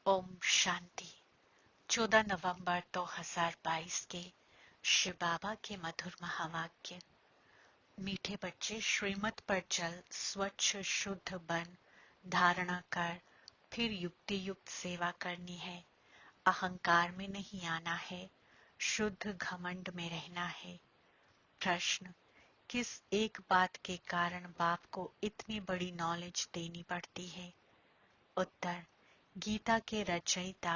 ओम शांति। 14 नवंबर 2022 के शिव बाबा के मधुर महावाक्य। मीठे बच्चे, श्रीमत पर चल, स्वच्छ शुद्ध बन, धारणा कर, फिर युक्ति युक्त सेवा करनी है। अहंकार में नहीं आना है, शुद्ध घमंड में रहना है। प्रश्न: किस एक बात के कारण बाप को इतनी बड़ी नॉलेज देनी पड़ती है? उत्तर: गीता के रचयिता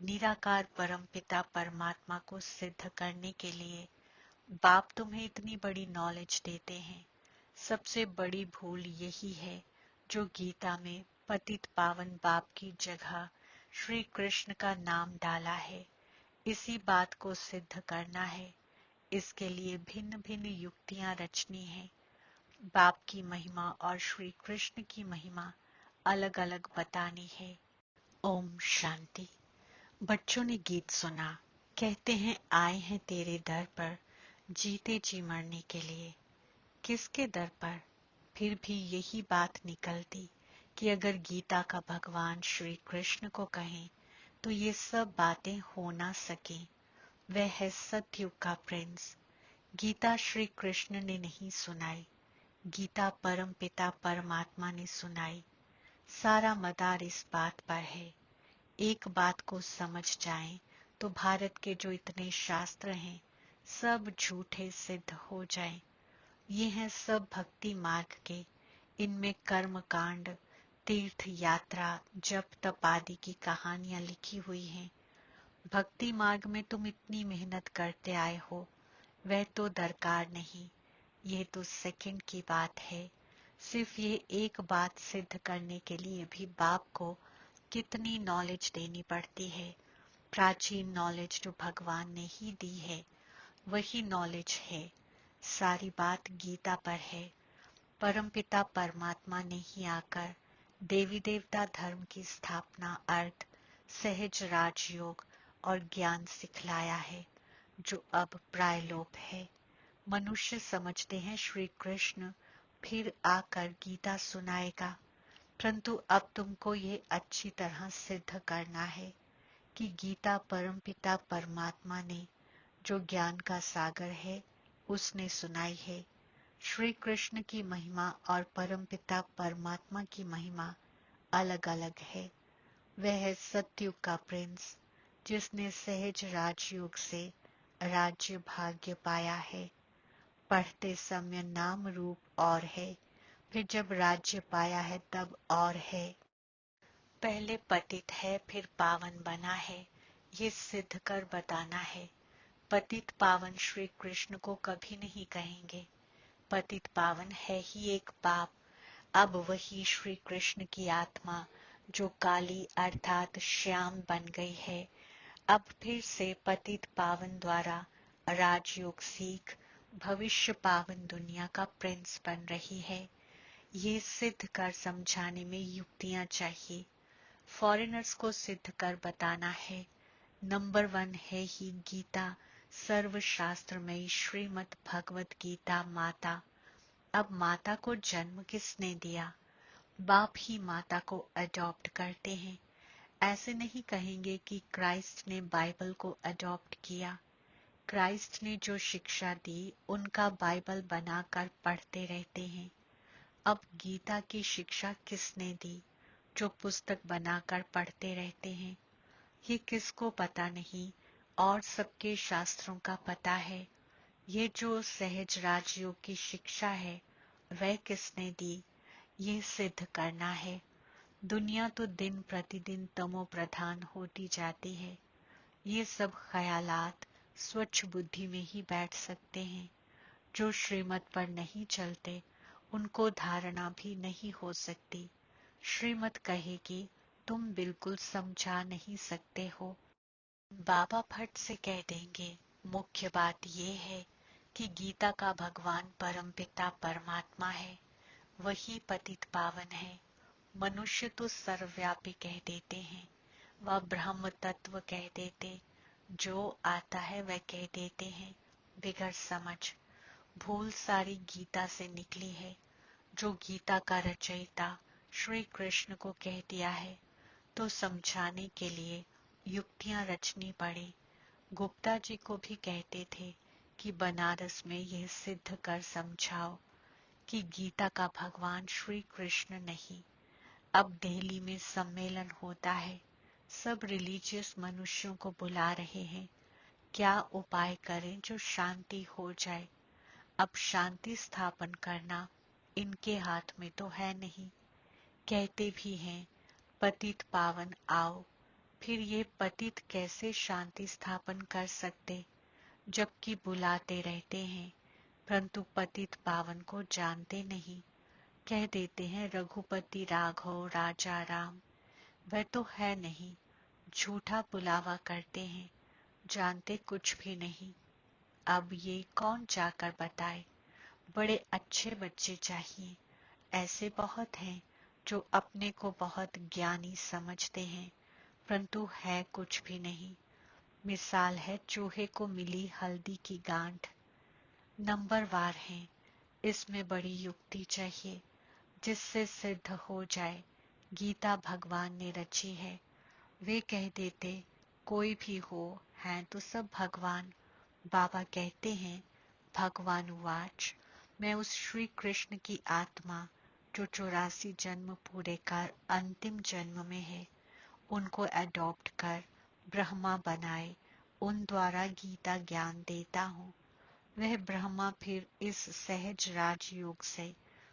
निराकार परमपिता परमात्मा को सिद्ध करने के लिए बाप तुम्हें इतनी बड़ी नॉलेज देते हैं। सबसे बड़ी भूल यही है जो गीता में पतित पावन बाप की जगह श्री कृष्ण का नाम डाला है। इसी बात को सिद्ध करना है। इसके लिए भिन्न भिन्न युक्तियां रचनी है। बाप की महिमा और श्री कृष्ण की महिमा अलग अलग बतानी है। ओम शांति। बच्चों ने गीत सुना। कहते हैं आए हैं तेरे दर पर, जीते जी मरने के लिए। किसके दर पर? फिर भी यही बात निकलती कि अगर गीता का भगवान श्री कृष्ण को कहें तो ये सब बातें हो ना सके। वह है सतयुग का प्रिंस। गीता श्री कृष्ण ने नहीं सुनाई, गीता परम पिता परमात्मा ने सुनाई। सारा मदार इस बात पर है। एक बात को समझ जाएं तो भारत के जो इतने शास्त्र हैं सब झूठे सिद्ध हो जाएं। ये हैं सब भक्ति मार्ग के। इनमें कर्म कांड, तीर्थ यात्रा, जप तप आदि की कहानियां लिखी हुई हैं। भक्ति मार्ग में तुम इतनी मेहनत करते आए हो, वह तो दरकार नहीं। ये तो सेकंड की बात है। सिर्फ ये एक बात सिद्ध करने के लिए भी बाप को कितनी नॉलेज देनी पड़ती है। प्राचीन नॉलेज जो भगवान ने ही दी है वही नॉलेज है। सारी बात गीता पर है। परमपिता परमात्मा ने ही आकर देवी देवता धर्म की स्थापना, अर्थ, सहज राजयोग और ज्ञान सिखलाया है जो अब प्रायलोप है। मनुष्य समझते हैं श्री कृष्ण फिर आकर गीता सुनाएगा, परंतु अब तुमको ये अच्छी तरह सिद्ध करना है कि गीता परमपिता परमात्मा ने, जो ज्ञान का सागर है, उसने सुनाई है। श्री कृष्ण की महिमा और परमपिता परमात्मा की महिमा अलग अलग है। वह है सतयुग का प्रिंस जिसने सहज राजयोग से राज्य भाग्य पाया है। पढ़ते समय नाम रूप और है, फिर जब राज्य पाया है तब और है। पहले पतित है फिर पावन बना है, ये सिद्ध कर बताना है। पतित पावन श्री कृष्ण को कभी नहीं कहेंगे। पतित पावन है ही एक बाप। अब वही श्री कृष्ण की आत्मा जो काली अर्थात श्याम बन गई है, अब फिर से पतित पावन द्वारा राजयोग सीख भविष्य पावन दुनिया का प्रिंस बन रही है। ये सिद्ध कर समझाने में युक्तियां चाहिए। फॉरेनर्स को सिद्ध कर बताना है। नंबर 1 है ही गीता, सर्वशास्त्रमयी श्रीमद् भगवत गीता माता। अब माता को जन्म किसने दिया? बाप ही माता को अडॉप्ट करते हैं। ऐसे नहीं कहेंगे कि क्राइस्ट ने बाइबल को अडॉप्ट किया। क्राइस्ट ने जो शिक्षा दी उनका बाइबल बनाकर पढ़ते रहते हैं। अब गीता की शिक्षा किसने दी जो पुस्तक बनाकर पढ़ते रहते हैं? ये किसको पता नहीं, और सबके शास्त्रों का पता है। ये जो सहज राजयोग की शिक्षा है वह किसने दी, ये सिद्ध करना है। दुनिया तो दिन प्रतिदिन तमो प्रधान होती जाती है। ये सब ख्यालात स्वच्छ बुद्धि में ही बैठ सकते हैं। जो श्रीमत पर नहीं चलते उनको धारणा भी नहीं हो सकती। श्रीमत कहेगी तुम बिल्कुल समझा नहीं सकते हो। बाबा फट से कह देंगे मुख्य बात ये है कि गीता का भगवान परमपिता परमात्मा है, वही पतित पावन है। मनुष्य तो सर्वव्यापी कह देते हैं, वह ब्रह्म तत्व कह देते, जो आता है वह कह देते हैं। बिगड़ समझ, भूल सारी गीता से निकली है। जो गीता का रचयिता श्री कृष्ण को कह दिया है तो समझाने के लिए युक्तियां रचनी पड़ी। गुप्ता जी को भी कहते थे कि बनारस में यह सिद्ध कर समझाओ कि गीता का भगवान श्री कृष्ण नहीं। अब दिल्ली में सम्मेलन होता है, सब रिलीजियस मनुष्यों को बुला रहे हैं। क्या उपाय करें जो शांति हो जाए। अब शांति स्थापन करना इनके हाथ में तो है नहीं। कहते भी हैं पतित पावन आओ, फिर ये पतित कैसे शांति स्थापन कर सकते, जबकि बुलाते रहते हैं परंतु पतित पावन को जानते नहीं। कह देते हैं रघुपति राघव राजा राम, वह तो है नहीं। झूठा बुलावा करते हैं, जानते कुछ भी नहीं। अब ये कौन जाकर बताए। बड़े अच्छे बच्चे चाहिए। ऐसे बहुत हैं जो अपने को बहुत ज्ञानी समझते हैं परंतु है कुछ भी नहीं। मिसाल है चूहे को मिली हल्दी की गांठ। नंबरवार हैं, इसमें बड़ी युक्ति चाहिए जिससे सिद्ध हो जाए गीता भगवान ने रची है। वे कह देते कोई भी हो, हैं तो सब भगवान। बाबा कहते हैं भगवान उवाच, मैं उस श्री कृष्ण की आत्मा जो 84 जन्म पूरे कर अंतिम जन्म में है, उनको अडॉप्ट कर ब्रह्मा बनाए, उन द्वारा गीता ज्ञान देता हूँ। वह ब्रह्मा फिर इस सहज राजयोग से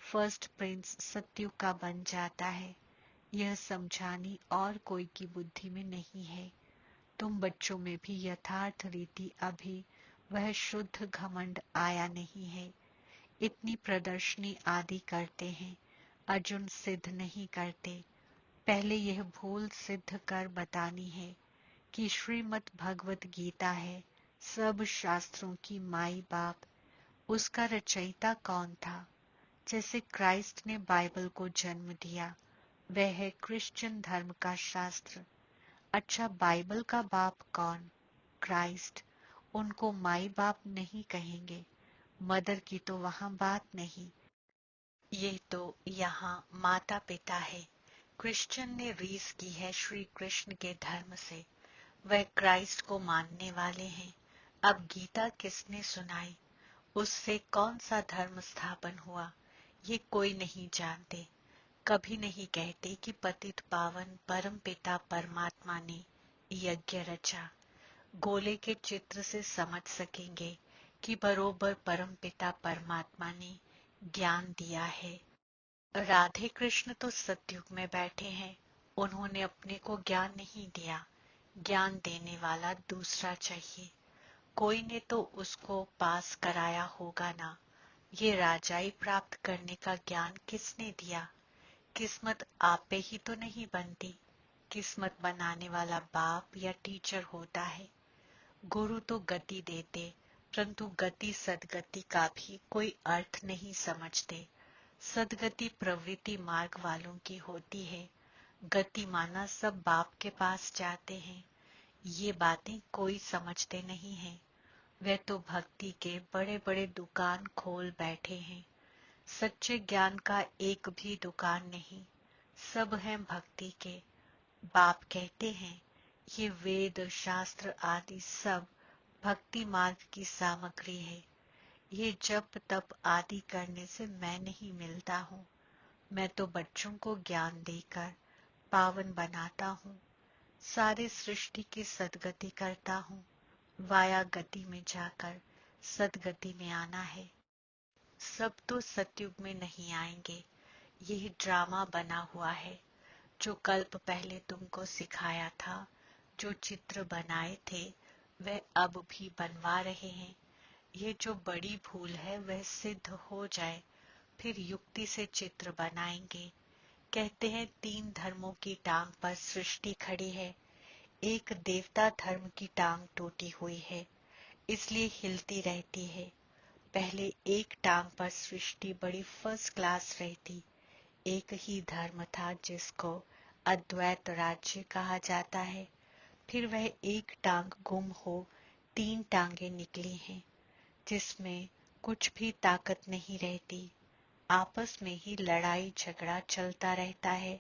फर्स्ट प्रिंस सत्युग का बन जाता है। यह समझानी और कोई की बुद्धि में नहीं है। तुम बच्चों में भी यथार्थ रीति अभी वह शुद्ध घमंड आया नहीं है। इतनी प्रदर्शनी आदि करते हैं, अर्जुन सिद्ध नहीं करते। पहले यह भूल सिद्ध कर बतानी है कि श्रीमद् भगवत गीता है सब शास्त्रों की माई बाप। उसका रचयिता कौन था। जैसे क्राइस्ट ने बाइबल को जन्म दिया, वह है क्रिश्चियन धर्म का शास्त्र। अच्छा, बाइबल का बाप कौन। क्राइस्ट। उनको माई बाप नहीं कहेंगे, मदर की तो वहां बात नहीं। ये तो यहाँ माता पिता है। क्रिश्चियन ने रीस की है श्री कृष्ण के धर्म से, वह क्राइस्ट को मानने वाले हैं। अब गीता किसने सुनाई, उससे कौन सा धर्म स्थापन हुआ, ये कोई नहीं जानते। कभी नहीं कहते कि पतित पावन परम पिता परमात्मा ने यज्ञ रचा। गोले के चित्र से समझ सकेंगे कि बरोबर परम पिता परमात्मा ने ज्ञान दिया है। राधे कृष्ण तो सतयुग में बैठे हैं, उन्होंने अपने को ज्ञान नहीं दिया। ज्ञान देने वाला दूसरा चाहिए। कोई ने तो उसको पास कराया होगा ना। ये राजाई प्राप्त करने का ज्ञान किसने दिया। किस्मत आपे ही तो नहीं बनती, किस्मत बनाने वाला बाप या टीचर होता है। गुरु तो गति देते, परंतु गति सदगति का भी कोई अर्थ नहीं समझते। सदगति प्रवृत्ति मार्ग वालों की होती है। गति माना सब बाप के पास जाते हैं। ये बातें कोई समझते नहीं है। वे तो भक्ति के बड़े बड़े दुकान खोल बैठे हैं। सच्चे ज्ञान का एक भी दुकान नहीं, सब हैं भक्ति के। बाप कहते हैं ये वेद शास्त्र आदि सब भक्ति मार्ग की सामग्री है। ये जप तप आदि करने से मैं नहीं मिलता हूँ। मैं तो बच्चों को ज्ञान देकर पावन बनाता हूँ। सारे सृष्टि की सदगति करता हूँ। वाया गति में जाकर सदगति में आना है। सब तो सतयुग में नहीं आएंगे, यही ड्रामा बना हुआ है। जो कल्प पहले तुमको सिखाया था, जो चित्र बनाए थे वह अब भी बनवा रहे हैं। ये जो बड़ी भूल है वह सिद्ध हो जाए, फिर युक्ति से चित्र बनाएंगे। कहते हैं 3 धर्मों की टांग पर सृष्टि खड़ी है। एक देवता धर्म की टांग टूटी हुई है, इसलिए हिलती रहती है। पहले एक टांग पर सृष्टि बड़ी फर्स्ट क्लास रहती। एक ही धर्म था जिसको अद्वैत राज्य कहा जाता है। फिर वह एक टांग गुम हो 3 टांगे निकली हैं, जिसमें कुछ भी ताकत नहीं रहती। आपस में ही लड़ाई झगड़ा चलता रहता है।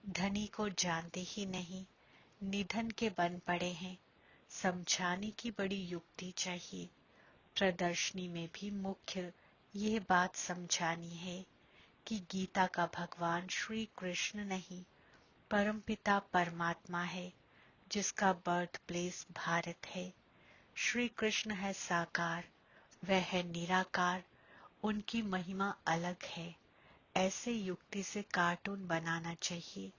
धनी को जानते ही नहीं, निधन के बन पड़े हैं। समझाने की बड़ी युक्ति चाहिए। प्रदर्शनी में भी मुख्य ये बात समझानी है कि गीता का भगवान श्री कृष्ण नहीं, परमपिता परमात्मा है, जिसका बर्थ प्लेस भारत है। श्री कृष्ण है साकार, वह है निराकार, उनकी महिमा अलग है। ऐसे युक्ति से कार्टून बनाना चाहिए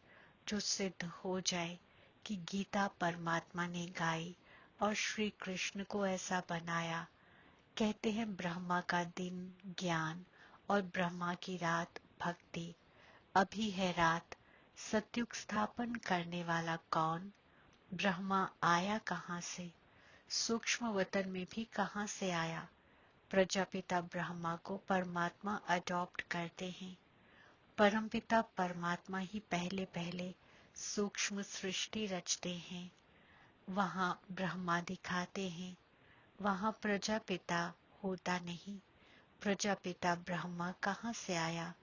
जो सिद्ध हो जाए कि गीता परमात्मा ने गाई और श्री कृष्ण को ऐसा बनाया। कहते हैं ब्रह्मा का दिन ज्ञान और ब्रह्मा की रात भक्ति। अभी है रात, सतयुग स्थापन करने वाला कौन? ब्रह्मा आया कहाँ से? सूक्ष्म वतन में भी कहाँ से आया? प्रजापिता ब्रह्मा को परमात्मा अडॉप्ट करते हैं। परमपिता परमात्मा ही पहले पहले सूक्ष्म सृष्टि रचते हैं, वहां ब्रह्मा दिखाते हैं, वहां प्रजापिता होता नहीं। प्रजापिता ब्रह्मा कहाँ से आया?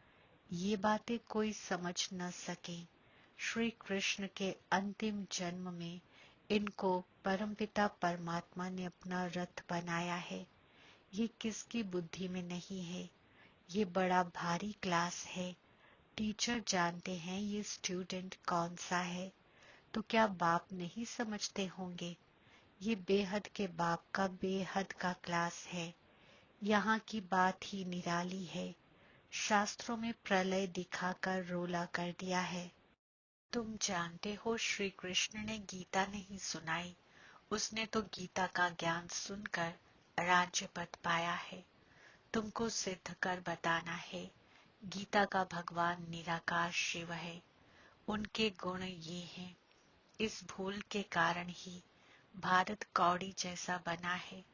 ये बातें कोई समझ न सके। श्री कृष्ण के अंतिम जन्म में इनको परमपिता परमात्मा ने अपना रथ बनाया है। ये किसकी बुद्धि में नहीं है। ये बड़ा भारी क्लास है। टीचर जानते हैं ये स्टूडेंट कौन सा है, तो क्या बाप नहीं समझते होंगे? ये बेहद के बाप का बेहद का क्लास है। यहाँ की बात ही निराली है। शास्त्रों में प्रलय दिखाकर रोला कर दिया है। तुम जानते हो श्री कृष्ण ने गीता नहीं सुनाई, उसने तो गीता का ज्ञान सुनकर राज्य पद पाया है। तुमको सिद्ध कर बताना है, गीता का भगवान निराकार शिव है, उनके गुण ये हैं। इस भूल के कारण ही भारत कौड़ी जैसा बना है।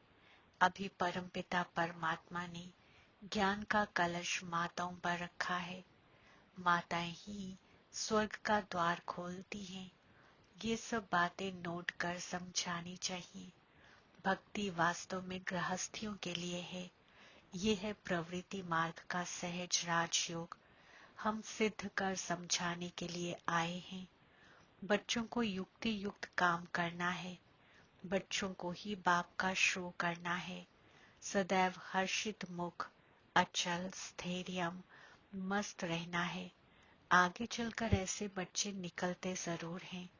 अभी परमपिता परमात्मा ने ज्ञान का कलश माताओं पर रखा है। माताएं ही स्वर्ग का द्वार खोलती हैं। ये सब बातें नोट कर समझानी चाहिए। भक्ति वास्तव में गृहस्थियों के लिए है। ये है प्रवृत्ति मार्ग का सहज राजयोग। हम सिद्ध कर समझाने के लिए आए हैं। बच्चों को युक्ति युक्त काम करना है। बच्चों को ही बाप का शो करना है। सदैव हर्षित मुख, अचल स्थैर्यम, मस्त रहना है। आगे चलकर ऐसे बच्चे निकलते जरूर हैं।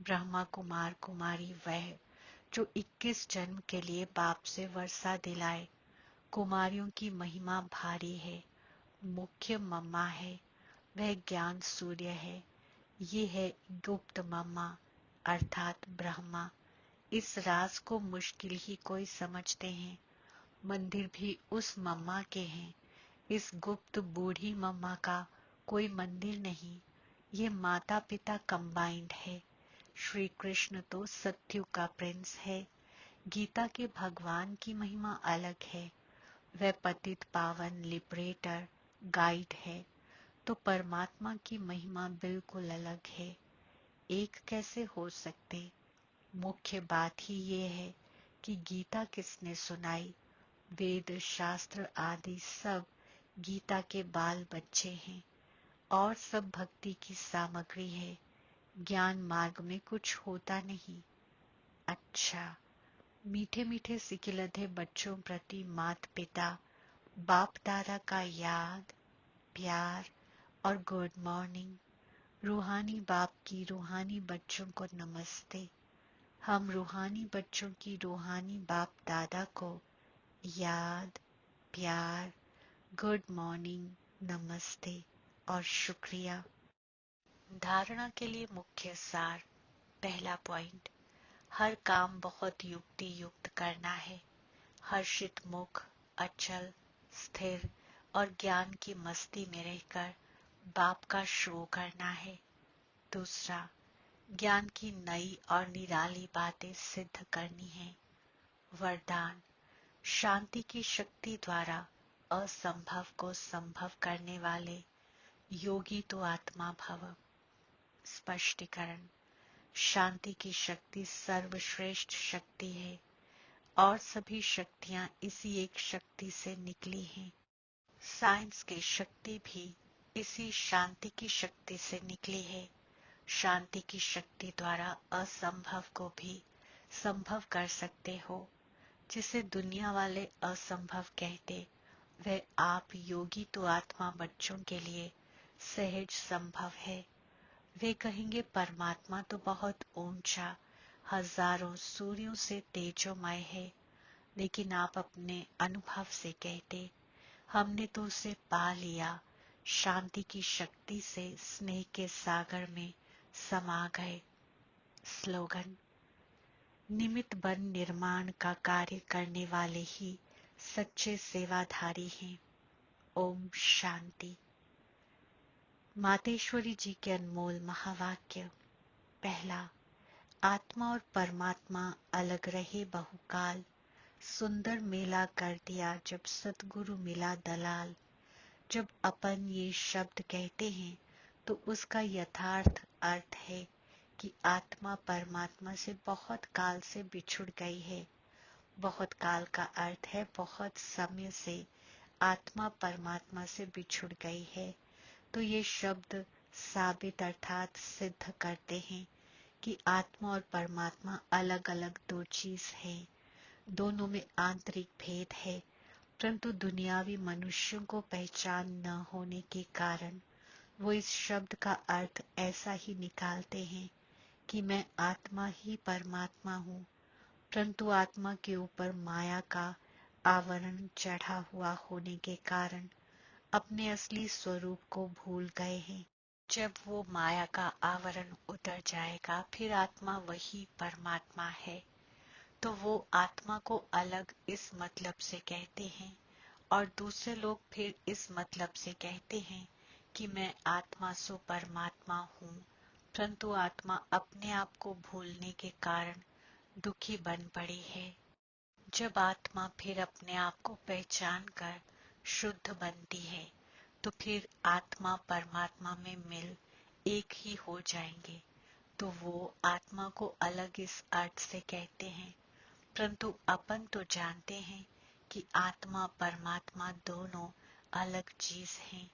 ब्रह्मा कुमार कुमारी वह जो 21 जन्म के लिए बाप से वर्षा दिलाए। कुमारियों की महिमा भारी है। मुख्य मम्मा है, वह ज्ञान सूर्य है। ये है गुप्त मम्मा अर्थात ब्रह्मा। इस राज को मुश्किल ही कोई समझते हैं। मंदिर भी उस मम्मा के हैं। इस गुप्त बूढ़ी मम्मा का कोई मंदिर नहीं। ये माता पिता कंबाइंड है। श्री कृष्ण तो सत्युग का प्रिंस है। गीता के भगवान की महिमा अलग है। वह पतित पावन लिबरेटर गाइड है। तो परमात्मा की महिमा बिल्कुल अलग है। एक कैसे हो सकते? मुख्य बात ही ये है कि गीता किसने सुनाई। वेद शास्त्र आदि सब गीता के बाल बच्चे हैं और सब भक्ति की सामग्री है। ज्ञान मार्ग में कुछ होता नहीं। अच्छा, मीठे मीठे सिकिलधे बच्चों प्रति माता पिता बाप दादा का याद, प्यार और गुड मॉर्निंग। रूहानी बाप की रूहानी बच्चों को नमस्ते। हम रूहानी बच्चों की रूहानी बाप दादा को याद, प्यार, गुड मॉर्निंग, नमस्ते और शुक्रिया। धारणा के लिए मुख्य सार। पहला पॉइंट, हर काम बहुत युक्ति युक्त करना है। हर्षित मुख, अचल, स्थिर और ज्ञान की मस्ती में रहकर बाप का शो करना है। दूसरा, ज्ञान की नई और निराली बातें सिद्ध करनी है। वरदान, शांति की शक्ति द्वारा असंभव को संभव करने वाले योगी तो आत्मा भव। स्पष्टीकरण, शांति की शक्ति सर्वश्रेष्ठ शक्ति है और सभी शक्तियां इसी एक शक्ति से निकली हैं। साइंस की शक्ति भी इसी शांति की शक्ति से निकली है। शांति की शक्ति द्वारा असंभव को भी संभव कर सकते हो। जिसे दुनिया वाले असंभव कहते, वह आप योगी तो आत्मा बच्चों के लिए सहज संभव है। वे कहेंगे परमात्मा तो बहुत ऊंचा, हजारों सूर्यों से तेजोमय है, लेकिन आप अपने अनुभव से कहते, हमने तो उसे पा लिया, शांति की शक्ति से स्नेह के सागर में समा गए। स्लोगन: निमित्त बन निर्माण का कार्य करने वाले ही सच्चे सेवाधारी हैं। ओम शांति। मातेश्वरी जी के अनमोल महावाक्य। पहला, आत्मा और परमात्मा अलग रहे बहुकाल, सुंदर मेला कर दिया जब सतगुरु मिला दलाल। जब अपन ये शब्द कहते हैं तो उसका यथार्थ अर्थ है कि आत्मा परमात्मा से बहुत काल से बिछुड़ गई है। बहुत काल का अर्थ है बहुत समय से आत्मा परमात्मा से बिछुड़ गई है। तो ये शब्द साबित अर्थात सिद्ध करते हैं कि आत्मा और परमात्मा अलग अलग दो चीज है। दोनों में आंतरिक भेद है, परंतु दुनियावी मनुष्यों को पहचान न होने के कारण वो इस शब्द का अर्थ ऐसा ही निकालते हैं कि मैं आत्मा ही परमात्मा हूँ, परंतु आत्मा के ऊपर माया का आवरण चढ़ा हुआ होने के कारण अपने असली स्वरूप को भूल गए हैं। जब वो माया का आवरण उतर जाएगा, फिर आत्मा वही परमात्मा है। तो वो आत्मा को अलग इस मतलब से कहते हैं और दूसरे लोग फिर इस मतलब से कहते हैं कि मैं आत्मा सो परमात्मा हूँ, परंतु आत्मा अपने आप को भूलने के कारण दुखी बन पड़ी है। जब आत्मा फिर अपने आप को पहचान कर शुद्ध बनती है, तो फिर आत्मा परमात्मा में मिल एक ही हो जाएंगे। तो वो आत्मा को अलग इस अर्थ से कहते हैं, परंतु अपन तो जानते हैं कि आत्मा परमात्मा दोनों अलग चीज हैं।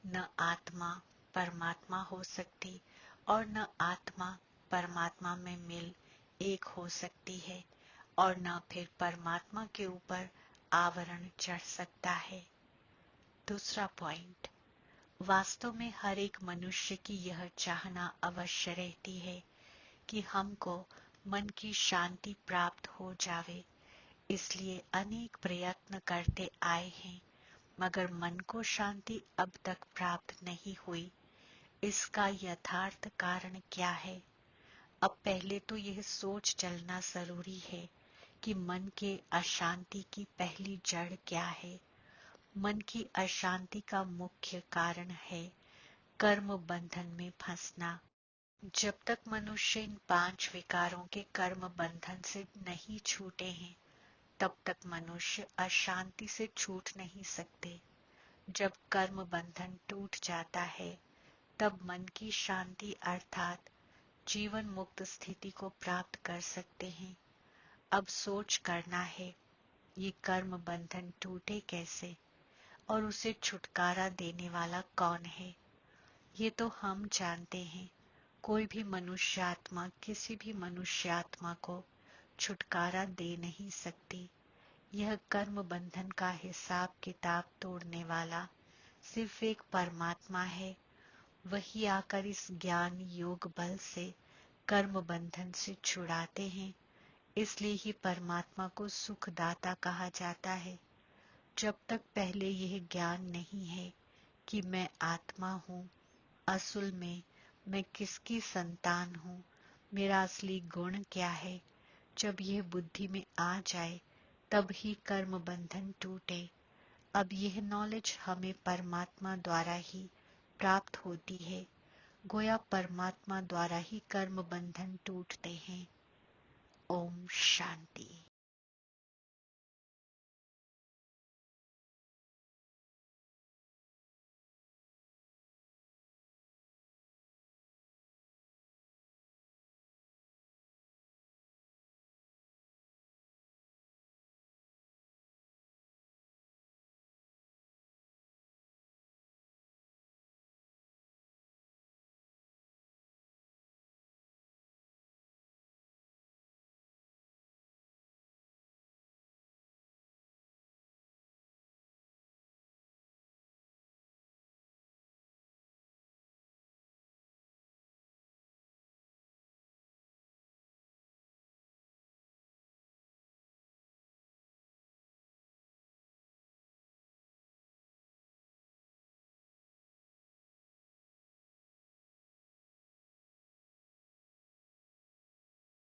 न आत्मा परमात्मा हो सकती और न आत्मा परमात्मा में मिल एक हो सकती है, और न फिर परमात्मा के ऊपर आवरण चढ़ सकता है। दूसरा पॉइंट, वास्तव में हर एक मनुष्य की यह चाहना अवश्य रहती है कि हमको मन की शांति प्राप्त हो जावे, इसलिए अनेक प्रयत्न करते आए हैं, मगर मन को शांति अब तक प्राप्त नहीं हुई। इसका यथार्थ कारण क्या है? अब पहले तो यह सोच चलना जरूरी है कि मन के अशांति की पहली जड़ क्या है। मन की अशांति का मुख्य कारण है कर्म बंधन में फंसना। जब तक मनुष्य इन 5 विकारों के कर्म बंधन से नहीं छूटे हैं, तब तक मनुष्य अशांति से छूट नहीं सकते। जब कर्म बंधन टूट जाता है, तब मन की शांति अर्थात जीवन मुक्त स्थिति को प्राप्त कर सकते हैं। अब सोच करना है, ये कर्म बंधन टूटे कैसे और उसे छुटकारा देने वाला कौन है? ये तो हम जानते हैं। कोई भी मनुष्य आत्मा किसी भी मनुष्य आत्मा को छुटकारा दे नहीं सकती। यह कर्म बंधन का हिसाब किताब तोड़ने वाला सिर्फ एक परमात्मा है। वही आकर इस ज्ञान योग बल से कर्म बंधन से छुड़ाते हैं। इसलिए ही परमात्मा को सुखदाता कहा जाता है। जब तक पहले यह ज्ञान नहीं है कि मैं आत्मा हूँ, असल में मैं किसकी संतान हूँ, मेरा असली गुण क्या है, जब यह बुद्धि में आ जाए तब ही कर्म बंधन टूटे। अब यह नॉलेज हमें परमात्मा द्वारा ही प्राप्त होती है। गोया परमात्मा द्वारा ही कर्म बंधन टूटते हैं। ओम शांति।